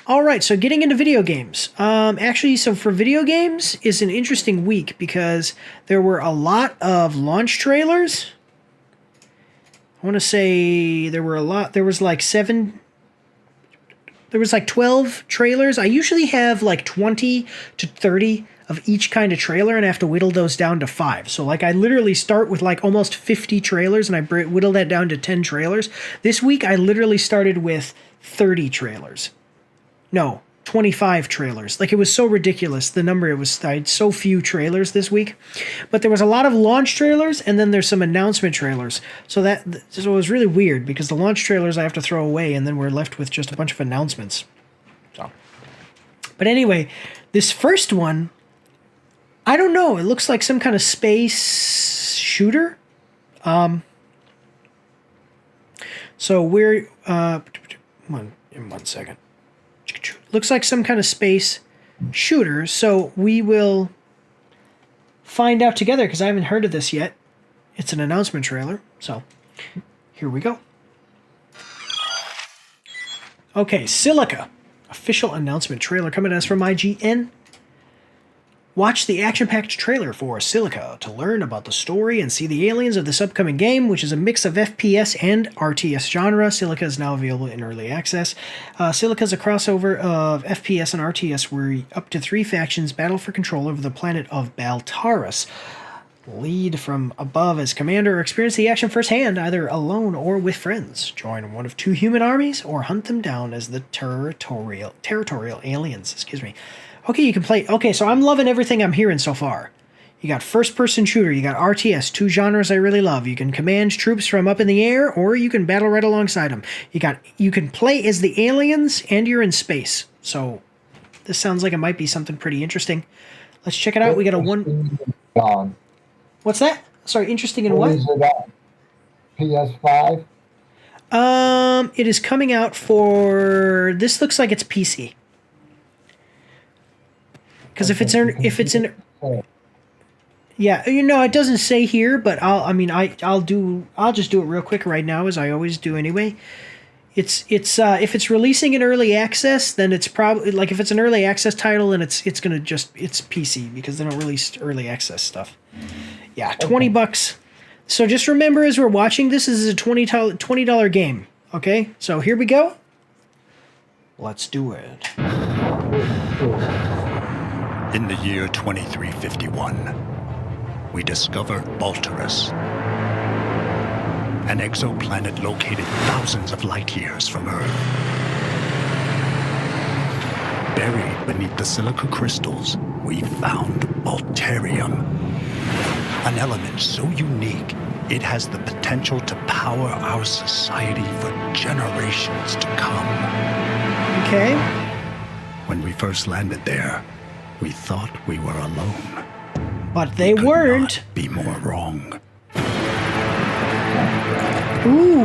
All right, so getting into video games. Actually, so for video games is an interesting week because there were a lot of launch trailers. I want to say there were a lot. There was like 12 trailers. I usually have like 20 to 30 of each kind of trailer, and I have to whittle those down to 5. So like I literally start with like almost 50 trailers, and I whittle that down to 10 trailers. This week I literally started with 30 trailers. No, 25 trailers. Like, it was so ridiculous, the number. I had so few trailers this week. But there was a lot of launch trailers, and then there's some announcement trailers. So it was really weird, because the launch trailers I have to throw away, and then we're left with just a bunch of announcements. So, but anyway, this first one, I don't know. It looks like some kind of space shooter. So we're... in 1 second. Looks like some kind of space shooter, so we will find out together, because I haven't heard of this yet. It's an announcement trailer, so here we go. Okay, Silica. Official announcement trailer coming at us from IGN. Watch the action-packed trailer for Silica to learn about the story and see the aliens of this upcoming game, which is a mix of FPS and RTS genre. Silica is now available in early access. Silica is a crossover of FPS and RTS where up to 3 factions battle for control over the planet of Baltaris. Lead from above as commander or experience the action firsthand, either alone or with friends. Join one of 2 human armies or hunt them down as the territorial aliens. Excuse me. Okay, you can play... Okay, so I'm loving everything I'm hearing so far. You got first-person shooter, you got RTS, 2 genres I really love. You can command troops from up in the air, or you can battle right alongside them. You can play as the aliens, and you're in space. So, this sounds like it might be something pretty interesting. Let's check it out. We got a one... What's that? Sorry, interesting in what? Is it on? PS5? It is coming out for... This looks like it's PC. Because if it's in, yeah, you know, it doesn't say here, but I'll just do it real quick right now, as I always do anyway. It's if it's releasing in early access, then it's probably, like, if it's an early access title, then it's PC, because they don't release early access stuff. Yeah, $20. So just remember, as we're watching this is a $20 game. Okay, so here we go. Let's do it. In the year 2351, we discovered Baltaris, an exoplanet located thousands of light years from Earth. Buried beneath the silica crystals, we found Balterium, an element so unique it has the potential to power our society for generations to come. Okay. When we first landed there, we thought we were alone. But they weren't. Not be more wrong. Ooh.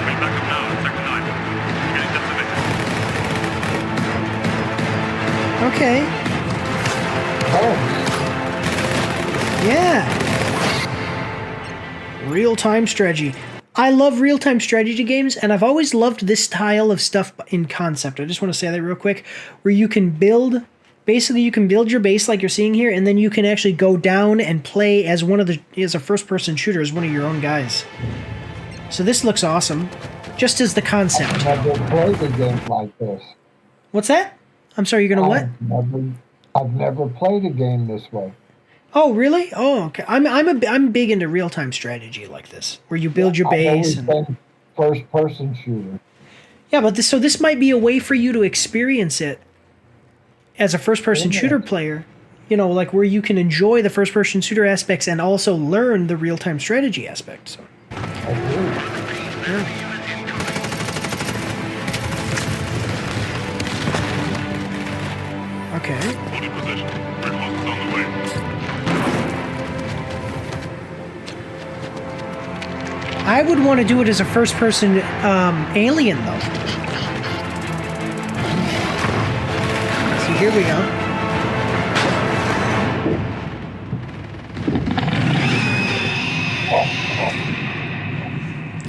Back up now, Sector 9. Getting to Okay. Oh, Yeah. Real-time strategy. I love real-time strategy games, and I've always loved this style of stuff in concept. I just want to say that real quick, where you can build... Basically, you can build your base like you're seeing here, and then you can actually go down and play as as a first-person shooter, as one of your own guys. So this looks awesome, just as the concept. I've never played a game like this. What's that? I'm sorry, you're gonna what? I've never played a game this way. Oh, really? Oh, okay. I'm big into real-time strategy like this, where you build your base. I've always been first-person shooter. Yeah, but this might be a way for you to experience it as a first-person shooter player. You know, like where you can enjoy the first-person shooter aspects and also learn the real-time strategy aspect. So. Yeah. Okay. Hold your position. Reinforcements on the way. I would want to do it as a first-person alien, though. So here we go.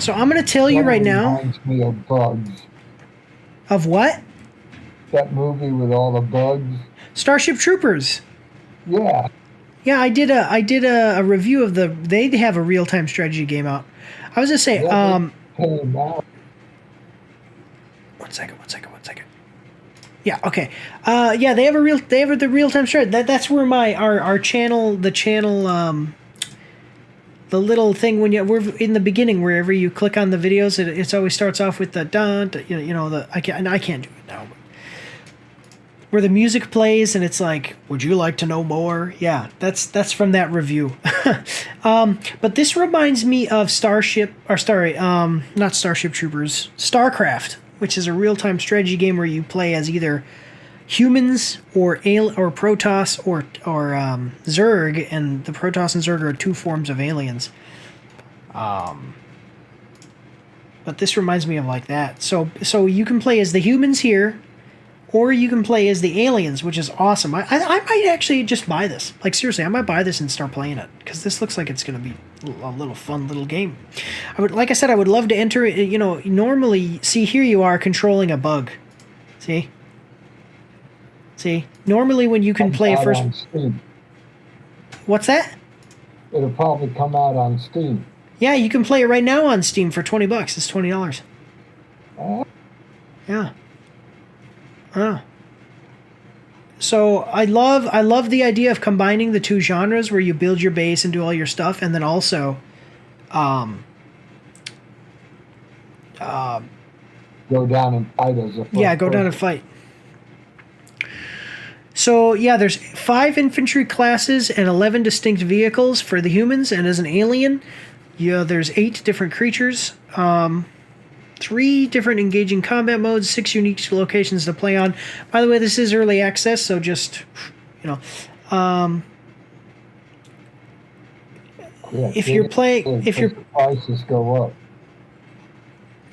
So I'm going to tell you That right now reminds me of Bugs. of what? That movie with all the bugs. Starship Troopers. Yeah. Yeah, I did a review of they have a real-time strategy game out. I was going to say Yeah, they came out. one second. Yeah, okay. Yeah, they have the real-time strategy. That's where our channel, the little thing when we're in the beginning, wherever you click on the videos, it always starts off with the dun, I can't do it now. But where the music plays and it's like, would you like to know more? Yeah, that's from that review. But this reminds me of not Starship Troopers, StarCraft, which is a real-time strategy game where you play as either humans or Protoss or Zerg, and the Protoss and Zerg are two forms of aliens. But this reminds me of like that. So you can play as the humans here, or you can play as the aliens, which is awesome. I might actually just buy this. Like, seriously, I might buy this and start playing it, because this looks like it's going to be a little fun little game. Like I said, I would love to enter it. Normally, see, here you are controlling a bug. See, normally when you can play a first... On Steam. What's that? It'll probably come out on Steam. Yeah, you can play it right now on Steam for $20. It's $20. Yeah. Oh. So I love the idea of combining the two genres where you build your base and do all your stuff, and then also Go down and fight as a go down and fight. So yeah, there's 5 infantry classes and 11 distinct vehicles for the humans, and as an alien, there's 8 different creatures. 3 different engaging combat modes, 6 unique locations to play on. By the way, this is early access, so just, if you're playing... If the prices go up.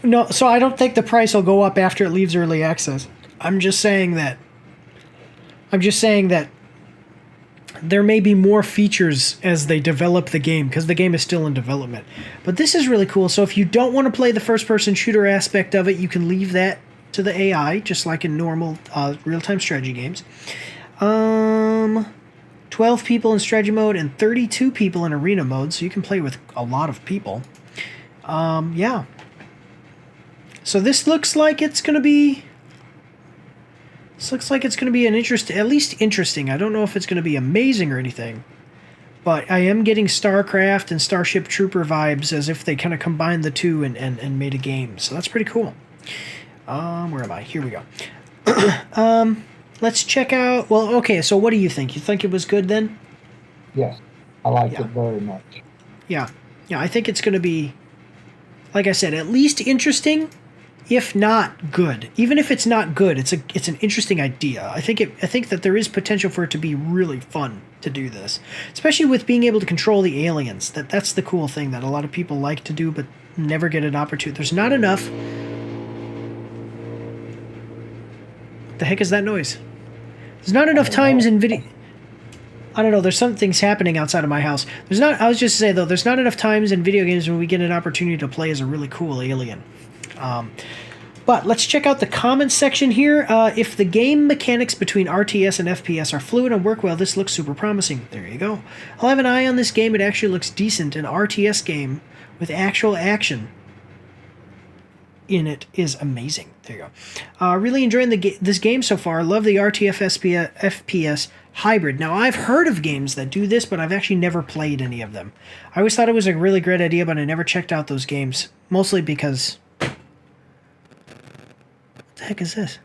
No, so I don't think the price will go up after it leaves early access. I'm just saying that there may be more features as they develop the game, because the game is still in development. But this is really cool. So if you don't want to play the first-person shooter aspect of it, you can leave that to the AI, just like in normal real-time strategy games. 12 people in strategy mode and 32 people in arena mode, so you can play with a lot of people. Yeah. So this looks like it's going to be... at least interesting. I don't know if it's going to be amazing or anything, but I am getting StarCraft and Starship Trooper vibes, as if they kind of combined the two and made a game. So that's pretty cool. Where am I? Here we go. Let's check out... Well, okay, so what do you think? You think it was good then? Yes, I liked it very much. Yeah, I think it's going to be, like I said, at least interesting, if not good. Even if it's not good, it's an interesting idea. I think that there is potential for it to be really fun to do this, especially with being able to control the aliens. That's the cool thing that a lot of people like to do but never get an opportunity. There's not enough... What the heck is that noise? There's not enough times in video... I don't know, there's some things happening outside of my house. I was just saying, though, there's not enough times in video games when we get an opportunity to play as a really cool alien. But let's check out the comments section here. If the game mechanics between RTS and FPS are fluid and work well, this looks super promising. There you go. I'll have an eye on this game. It actually looks decent. An RTS game with actual action in it is amazing. There you go. Really enjoying this game so far. Love the RTS FPS hybrid. Now, I've heard of games that do this, but I've actually never played any of them. I always thought it was a really great idea, but I never checked out those games. Mostly because... What the heck is this?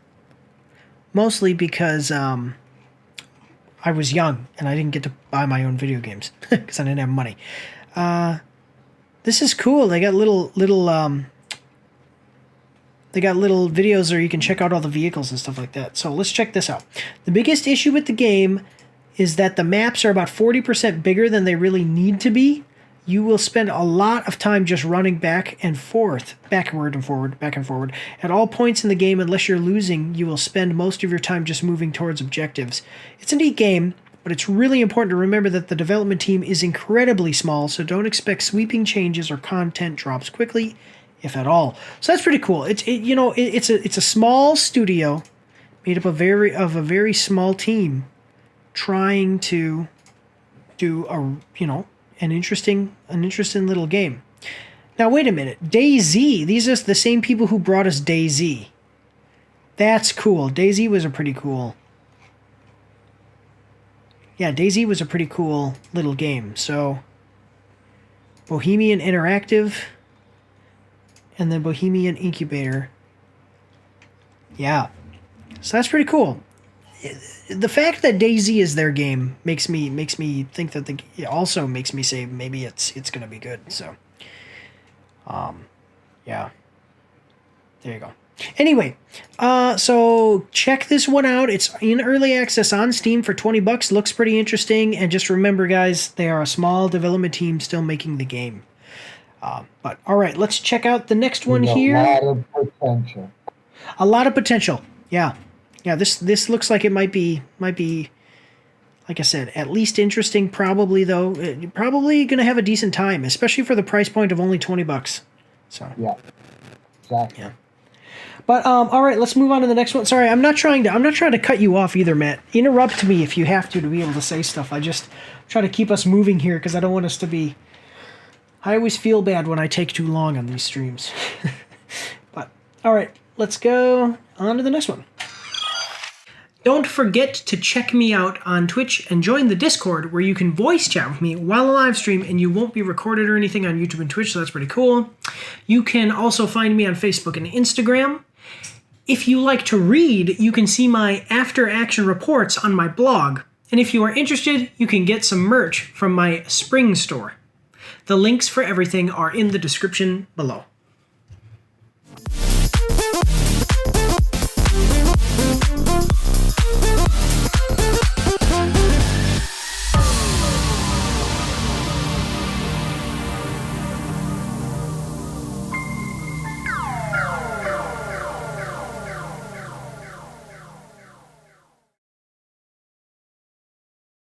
Mostly because I was young and I didn't get to buy my own video games because I didn't have money. This is cool. They got little videos where you can check out all the vehicles and stuff like that. So let's check this out. The biggest issue with the game is that the maps are about 40% bigger than they really need to be. You will spend a lot of time just running back and forth, backward and forward, back and forward. At all points in the game, unless you're losing, you will spend most of your time just moving towards objectives. It's a neat game. but it's really important to remember that the development team is incredibly small, so don't expect sweeping changes or content drops quickly, if at all. So that's pretty cool. It's a small studio made up of a very small team trying to do an interesting little game. Now wait a minute, DayZ. These are the same people who brought us DayZ. That's cool. DayZ was a pretty cool. Yeah, DayZ was a pretty cool little game. So Bohemian Interactive and then Bohemian Incubator. Yeah. So that's pretty cool. The fact that DayZ is their game makes me think that it also makes me say maybe it's going to be good. So yeah. There you go. Anyway, so check this one out. It's in early access on Steam for $20. Looks pretty interesting. And just remember, guys, they are a small development team still making the game. But all right, let's check out the next one here. A lot of potential. A lot of potential. Yeah. Yeah, this looks like it might be, like I said, at least interesting. Probably, though, probably going to have a decent time, especially for the price point of only $20. So Yeah. Exactly. yeah. But all right, let's move on to the next one. Sorry, I'm not trying to cut you off either, Matt. Interrupt me if you have to be able to say stuff. I just try to keep us moving here because I don't want us to be. I always feel bad when I take too long on these streams. But all right, let's go on to the next one. Don't forget to check me out on Twitch and join the Discord where you can voice chat with me while I live stream and you won't be recorded or anything on YouTube and Twitch, so that's pretty cool. You can also find me on Facebook and Instagram. If you like to read, you can see my after action reports on my blog. And if you are interested, you can get some merch from my spring store. The links for everything are in the description below.